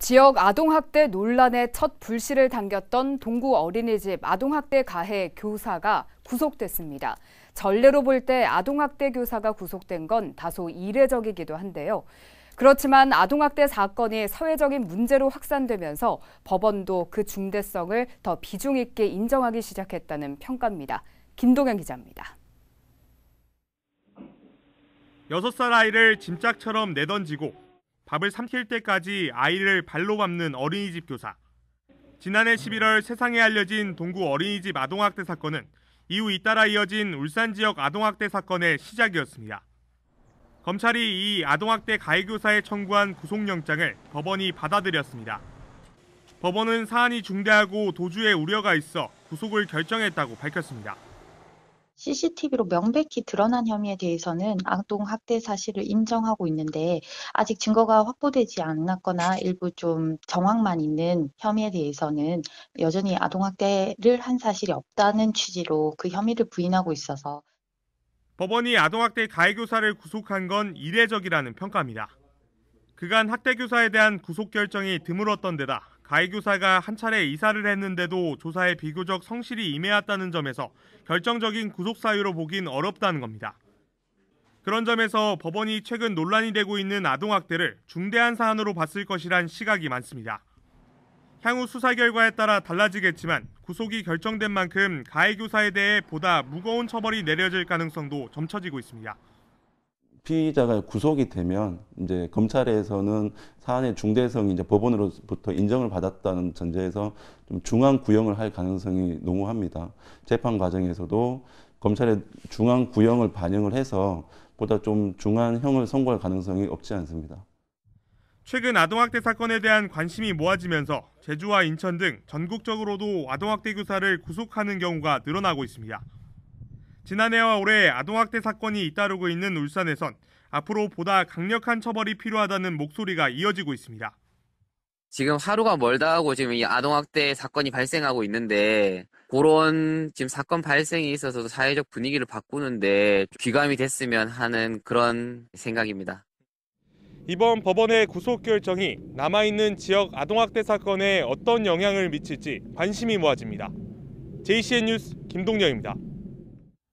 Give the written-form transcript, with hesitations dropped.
지역 아동학대 논란의 첫 불씨를 당겼던 동구 어린이집 아동학대 가해 교사가 구속됐습니다. 전례로 볼 때 아동학대 교사가 구속된 건 다소 이례적이기도 한데요. 그렇지만 아동학대 사건이 사회적인 문제로 확산되면서 법원도 그 중대성을 더 비중 있게 인정하기 시작했다는 평가입니다. 김동현 기자입니다. 6살 아이를 짐짝처럼 내던지고 밥을 삼킬 때까지 아이를 발로 밟는 어린이집 교사. 지난해 11월 세상에 알려진 동구 어린이집 아동학대 사건은 이후 잇따라 이어진 울산 지역 아동학대 사건의 시작이었습니다. 검찰이 이 아동학대 가해 교사에 청구한 구속영장을 법원이 받아들였습니다. 법원은 사안이 중대하고 도주의 우려가 있어 구속을 결정했다고 밝혔습니다. CCTV로 명백히 드러난 혐의에 대해서는 아동학대 사실을 인정하고 있는데 아직 증거가 확보되지 않았거나 일부 좀 정황만 있는 혐의에 대해서는 여전히 아동학대를 한 사실이 없다는 취지로 그 혐의를 부인하고 있어서 법원이 아동학대 가해 교사를 구속한 건 이례적이라는 평가입니다. 그간 학대 교사에 대한 구속 결정이 드물었던 데다 가해 교사가 한 차례 이사를 했는데도 조사에 비교적 성실히 임해왔다는 점에서 결정적인 구속 사유로 보긴 어렵다는 겁니다. 그런 점에서 법원이 최근 논란이 되고 있는 아동학대를 중대한 사안으로 봤을 것이란 시각이 많습니다. 향후 수사 결과에 따라 달라지겠지만 구속이 결정된 만큼 가해 교사에 대해 보다 무거운 처벌이 내려질 가능성도 점쳐지고 있습니다. 피의자가 구속이 되면 이제 검찰에서는 사안의 중대성이 이제 법원으로부터 인정을 받았다는 전제에서 좀 중한 구형을 할 가능성이 농후합니다. 재판 과정에서도 검찰의 중한 구형을 반영을 해서 보다 좀 중한 형을 선고할 가능성이 없지 않습니다. 최근 아동학대 사건에 대한 관심이 모아지면서 제주와 인천 등 전국적으로도 아동학대 교사를 구속하는 경우가 늘어나고 있습니다. 지난해와 올해 아동학대 사건이 잇따르고 있는 울산에선 앞으로 보다 강력한 처벌이 필요하다는 목소리가 이어지고 있습니다. 지금 하루가 멀다 하고 지금 이 아동학대 사건이 발생하고 있는데 그런 지금 사건 발생이 있어서도 사회적 분위기를 바꾸는데 귀감이 됐으면 하는 그런 생각입니다. 이번 법원의 구속 결정이 남아있는 지역 아동학대 사건에 어떤 영향을 미칠지 관심이 모아집니다. JCN 뉴스 김동영입니다.